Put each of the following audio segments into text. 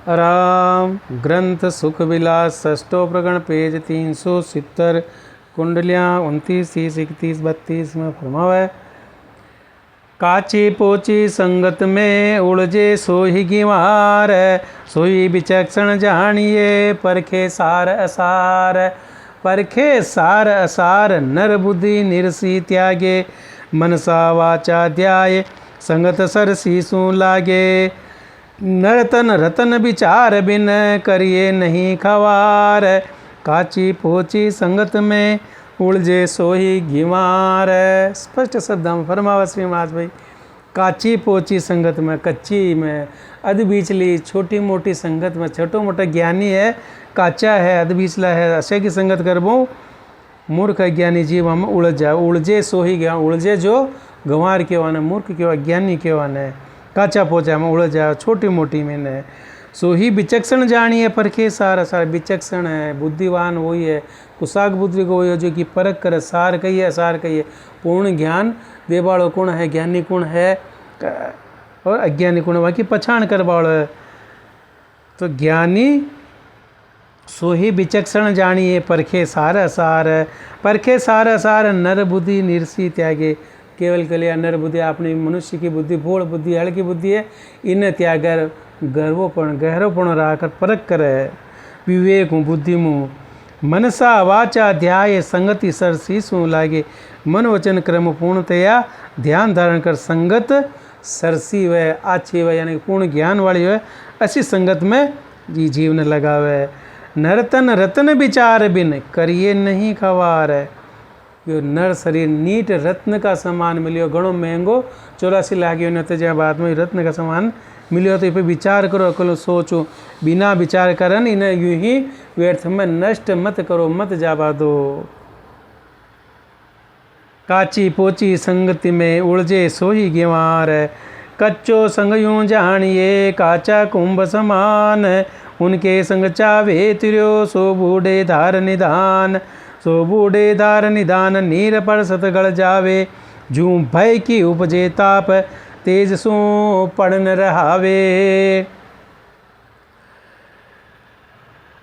राम ग्रंथ सुख विलास षष्ठो प्रकरण पेज 370 कुंडलियाँ 29, 30, 31, 32 में फरमावे। काची पोची संगत में उलझे सोही गिवार, सोई विचक्षण जानिए परखे सार असार। परखे सार असार नर बुद्धि निरसी त्यागे, मनसा वाचा ध्याय संगत सरसी सु लागे। नरतन रतन विचार बिन करिए नहीं खवार, काची पोची संगत में उलझे सोही गिवार। स्पष्ट शब्द हम फरमावा श्री महाराज भाई। काची पोची संगत में, कच्ची में, अध बीचली छोटी मोटी संगत में, छोटो मोटा ज्ञानी है, काचा है, अध बीचला है, अशे की संगत करबो मूर्ख अज्ञानी जीव हम उलझ जाए। उलझे सोही गया, उलझे जो गंवार केवाने, मूर्ख केवा, ज्ञानी केवाने, काचा पोचा में उलझ जाए, छोटी मोटी में न। सोही विचक्षण जानिए परखे सार असार। विचक्षण है, बुद्धिवान वही है, कुशाग बुद्धि को वही है जो कि परख करे। सार कहिए असार कहिए, पूर्ण ज्ञान देवाड़ो गुण है, ज्ञानी गुण है और अज्ञानी गुण बाकी पछाण करवाड़ो है। तो ज्ञानी सोही विचक्षण जानिए परखे सार असार। परखे सार असार नर बुद्धि निरसी त्यागे। केवल के लिए नर बुद्धि अपनी मनुष्य की बुद्धि, भोल बुद्धि, हल्की बुद्धि है, इन्हें त्यागर गर्वोपण गहरोपण रहकर परख करे। विवेक हूँ बुद्धि मुँह मनसा वाचा ध्याय संगति सरसी सु लागे। मन वचन क्रम पूर्णतया ध्यान धारण कर संगत सरसी व आछी व यानी पूर्ण ज्ञान वाली है, ऐसी संगत में जी जीवन लगावे। नरतन रतन विचार बिन करिए नहीं खवार। यो नर शरीर नीट रत्न का सामान मिलियो, घणो महंगो 84 लागियो न तो जब बाद में रत्न का सामान मिलियो तो ये पे विचार करो, अकलो सोचो, बिना विचार करन इन्हें यूं ही व्यर्थ में नष्ट मत करो, मत जावा दो। काची पोची संगति में उलझे सोही गिवार, कच्चो संग यूं जानिए काचा कुंभ समान। उनके संग चावे तिर्यो सो बूढ़े धार निधान। सो बूढ़े धार निधान नीर पर सत गड़ जावे। जूं भय की उपजे ताप तेज सो पड़न रहावे।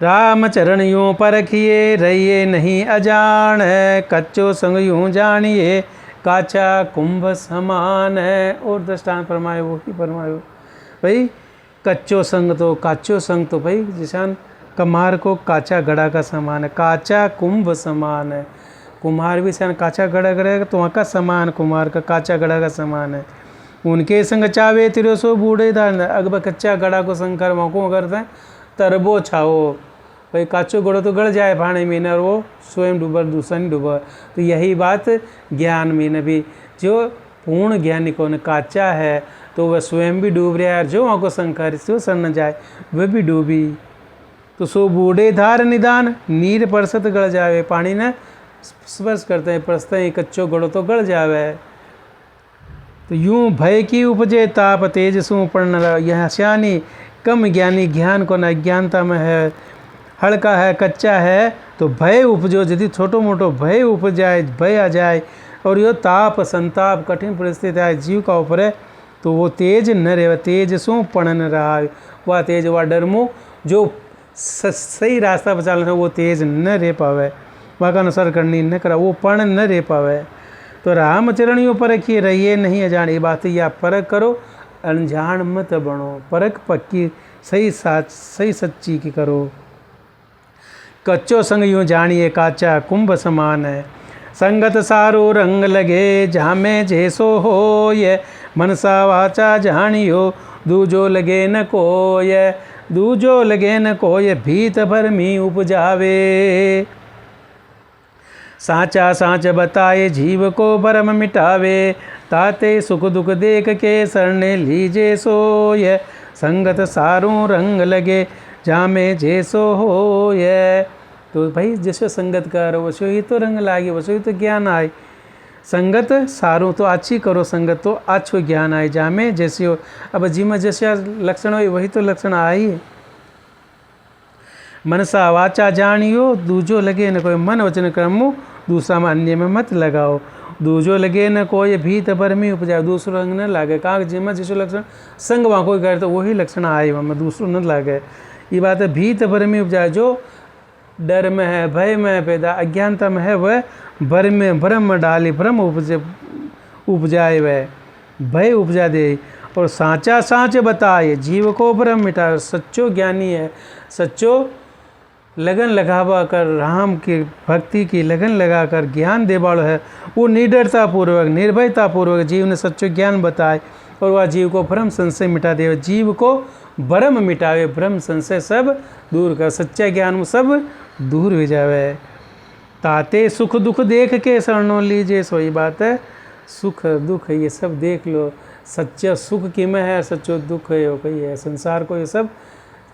राम चरण यूं परखिए रहिए नहीं अजान। कच्चो संग यूं जानिए काचा कुंभ समान है। और दृष्टांत फरमाए वो ही फरमायो भाई। कच्चो संग तो काचो संग तो भाई जिसान कमार को काचा गड़ा का समान है, काचा कुंभ समान है। कुम्हार भी सान काचा गड़ा करेगा तो वहाँ का समान कुम्हार का काचा गड़ा का समान है। उनके संग चावे तिरो सो बूढ़े दान। अगर कच्चा गड़ा को संग कर वहाँ करते हैं तरबो छाओ भाई। काचो गड़ो तो गड़ जाए पानी में और वो स्वयं डूबा दूसरा नहीं डूबा। तो यही बात ज्ञान में न भी, जो पूर्ण ज्ञानी को न काचा है तो वह स्वयं भी डूब रहा है, जो वहाँ को संकर से सर न जाए वह भी डूबी। तो सो बूढ़े धार निदान नीर परसत गड़ जावे। पानी ने स्पर्श करते हैं परसते हैं, कच्चो गड़ो तो गड़ जावे। तो यूं भय की उपजे ताप तेज सु पड़न। यह श्यानी कम ज्ञानी ज्ञान को न अज्ञानता में है, हल्का है, कच्चा है, तो भय उपजो यदि छोटो मोटो भय उपज जाए, भय आ जाए और यो ताप संताप कठिन परिस्थिति आए जीव का ऊपर है तो वो तेज न रहे। तेज सु पड़न रहा, वह तेज वह डरमो जो सही रास्ता पर चलना है वो तेज न रह पावे, वहाँ का अनुसर करनी न करा, वो पण न रह पावे। तो रामचरणियों परखिए रहिए नहीं अजान। ये बात या परख करो, अनजान मत बनो। परख पक्की सही साच सही सच्ची की करो। कच्चो संग यूँ जानिए काचा कुंभ समान है। संगत सारो रंग लगे जामे जैसो हो ये। मनसा वाचा जानियो दूजो लगे न कोय। दूजो लगे न कोय भीत भर मी उपजावे। साचा साच बताए जीव को भरम मिटावे। ताते सुख दुख देख के शरणे लीजे सोय। संगत सारों रंग लगे जामे जैसो हो ये। तो भाई जैसे संगत करो वैसे ही तो रंग लागे, वैसे ही तो ज्ञान आए। संगत सारों तो अच्छी करो, संगत तो अच्छो ज्ञान आए। जामे जैसे हो, अब जी में जैसे लक्षण हो वही तो लक्षण आए। मनसा वाचा जानियो दूजो लगे न कोई। मन वचन कर्मो दूसरा में अन्य में मत लगाओ। दूजो लगे न कोई भीत भरमी उपजाए, दूसरो रंग न लागे। कहा जिम जिसो लक्षण संग वहाँ कोई करे तो वही लक्षण आए, वहाँ दूसरो न लागे। ये बात है भीत भरमी उपजाए, जो डर में है, भय में है पैदा, अज्ञानता में है, वह भर में भ्रम डाली, भ्रम उपजाए, वह भय उपजा दे। और साचा साच बताए, जीव को भ्रम मिटाए। सच्चो ज्ञानी है, सच्चो लगन लगावा कर, राम की भक्ति की लगन लगाकर ज्ञान दे वालो है, वो निडरता पूर्वक निर्भयता पूर्वक जीव ने सच्चो ज्ञान बताए और वह जीव को भ्रम संशय मिटा दे। जीव को भ्रम मिटावे, भ्रम संशय सब दूर कर, सच्चा ज्ञान में सब दूर हो जावे। ताते सुख दुख देख के शरणों लीजिए, सोई बात है, सुख दुख ये सब देख लो। सच्चा सुख कि में है, सच्चो दुख है वो कही है। संसार को ये सब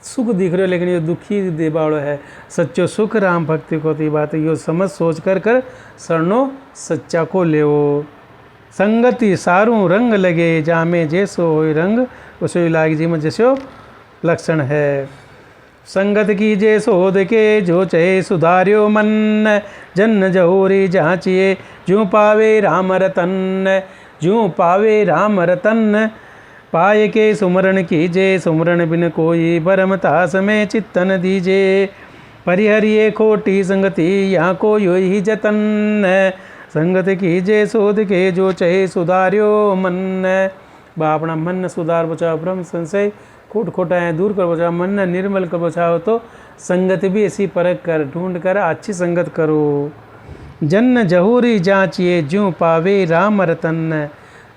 सुख दिख रहे हो, लेकिन ये दुखी देवाड़ो है। सच्चो सुख राम भक्ति को, तो ये बात है, यो समझ सोच कर कर शरणों सच्चा को ले। संगति सारू रंग लगे, जामे जैसो हो रंग उसो लाग, जी में जैसो लक्षण है। संगत की जे सोध के, जो चहे सुधार्यो मन, जन जहोरी जाचिए, जो पावे राम रतन, जो पावे राम रतन। पाए के सुमरण कीजे, सुमरण बिन कोई भरम तास में चित्तन दीजे। परिहरिये खोटी संगति, यहाँ को यो ही जतन, संगत कीजे शोध के, जो चहे सुधार्यो मन। बा अपना मन सुधार बचाओ, भ्रम संशय खोट खोटाएँ दूर कर बचाओ, मन निर्मल कर बचाओ। तो संगत भी ऐसी परख कर ढूंढ कर अच्छी संगत करो। जन्न जहूरी जाचिए, ज्यों पावे राम रतन।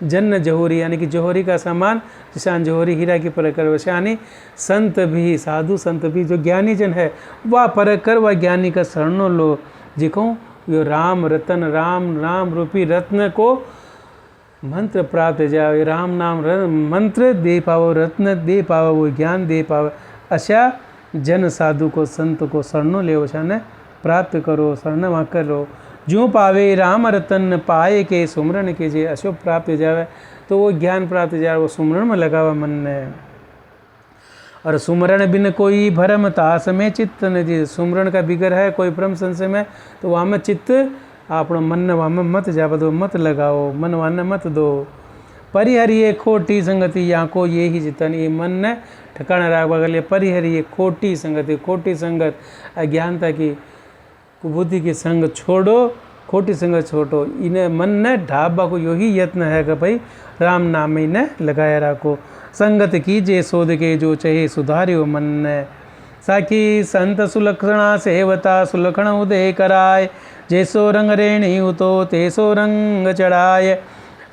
जन्न जहोरी यानी कि जौहरी का सामान, जिसान जौहरी हीरा की परख कर, वैसे यानी संत भी, साधु संत भी, जो ज्ञानी जन है वह परख कर वह ज्ञानी का शरणों लो। जिको यो राम रतन, राम नाम रूपी रत्न को मंत्र प्राप्त जाए, राम नाम मंत्र दे पाओ, रत्न दे पाओ, वो ज्ञान दे पाओ। अच्छा जन साधु को संत को शरणों ले, वैसा प्राप्त करो, शरण वहाँ करो। जो पावे राम रतन, पाए के सुमरण कीजिए, अशुभ प्राप्त हो जावे, तो वो ज्ञान प्राप्त हो जाए, वो सुमरण में लगावा मन ने। और सुमरण बिन कोई भरम तास में चित्त न दी, सुमरण का बिगर है कोई भ्रम संशय में, तो वहाँ में चित्त अपना मन वहाँ में मत जावा दो, मत लगाओ, मन वहाँ मत दो। परिहरिये खोटी संगति, यहाँ को ये ही जितन, ये मन ने ठिकाना रखवा के लिए परिहरिये खोटी संगति, खोटी संगत अज्ञानता की बुद्धि की संग छोड़ो, खोटी संगत छोड़ो। इन्हें मन ने ढाबा को यही यत्न है कि भाई राम नाम में इन्हें लगाया रखो। संगत कीजिए शोध के, जो चहे सुधारियो मन ने। साखी संत सुलक्षणा सेवता, सुलक्षण उदय कराय, जैसो रंग रेणी उतो तेसो रंग चढ़ाए।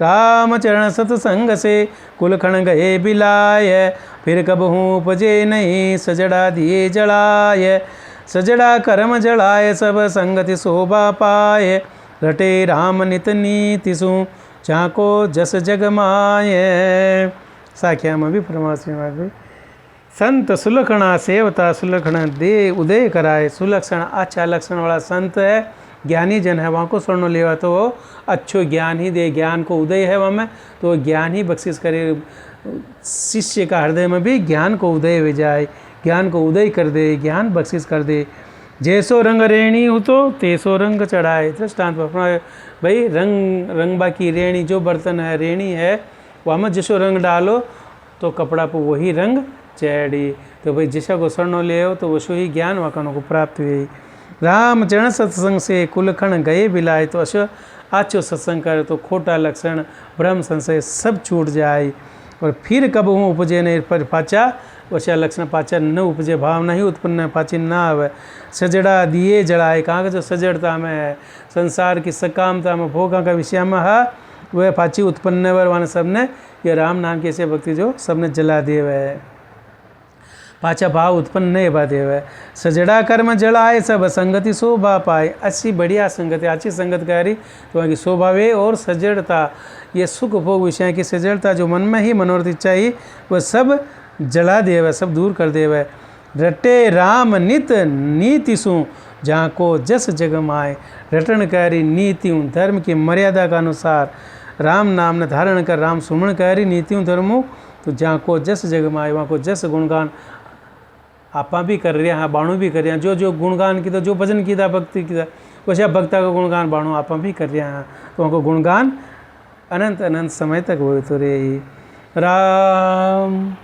राम चरण सतसंग से कुलखण गए बिलाय, फिर कब हूँ उपजे नहीं सजड़ा दिए जड़ाए। सजड़ा कर्म जड़ाए, सब संगति शोभा पाए, रटे राम नित नीति सु, झाको जस जग माये। साख्या में भी परमात्मा में भी संत सुलक्षणा सेवता, सुलक्षण दे उदय कराए। सुलक्षण अच्छा लक्षण वाला संत है, ज्ञानी जन है, वहाँ को स्वर्ण लेवा तो वो अच्छो ज्ञान ही दे, ज्ञान को उदय है वहाँ में, तो ज्ञान ही बख्शिश करे। शिष्य का हृदय में भी ज्ञान को उदय हो जाए, ज्ञान को उदय कर दे, ज्ञान बख्शिश कर दे। जैसो रंग रेणी हो तो तेसो रंग चढ़ाए। दृष्टांत अपना भाई रंगबा की रेणी, जो बर्तन है रेणी है, वहाँ में जैसो रंग डालो तो कपड़ा पर वही रंग चढ़ी। तो भाई जैसा को स्वर्ण ले हो तो वैसो ही ज्ञान वहाँ को प्राप्त हुई। राम चरण सत्संग से कुलखण गए बिलाए, तो अशो आचो सत्संग करे तो खोटा लक्षण भ्रम संशय सब छूट जाए। और फिर कब हूँ उपजे नहीं पर पाचा, वैसा लक्षण पाचा न उपजे, भाव नहीं उत्पन्न पाची न आवे। सजड़ा दिए जड़ाए, कहाँ का जो सजड़ता में है, संसार की सकामता में, भोगा का विषय में है, वह पाची उत्पन्न वाने सबने ये राम नाम की ऐसे भक्ति जो सबने जला दिए वह पाचा भाव उत्पन्न नहीं बा देवे। सजड़ा कर्म जड़ाए, सब संगति शोभा पाए। अच्छी बढ़िया संगति, अच्छी संगत करी तो वहाँ की शोभा वे और सजड़ता, ये सुख भोग विषय की सजड़ता जो मन में ही मनोरथ इच्छा ही वह सब जला देवे, सब दूर कर देवे। रटे राम नित नीति सु, जहाँ को जस जग माए। रटन करी नीतियों धर्म की मर्यादा का अनुसार राम नाम ने धारण कर, राम सुमन करी नीतियों धर्मों, तो जहाँ को जस जग माए, वहाँ को जस गुणगान आपा भी कर रहे हैं, हाँ बाणु भी कर रहे हैं, जो जो गुणगान की था, जो भजन की था, भक्ति की था, कुछ भक्ता का गुणगान बाणो आप भी कर रहे हैं, तो उनको गुणगान अनंत अनंत समय तक होते रहे। राम।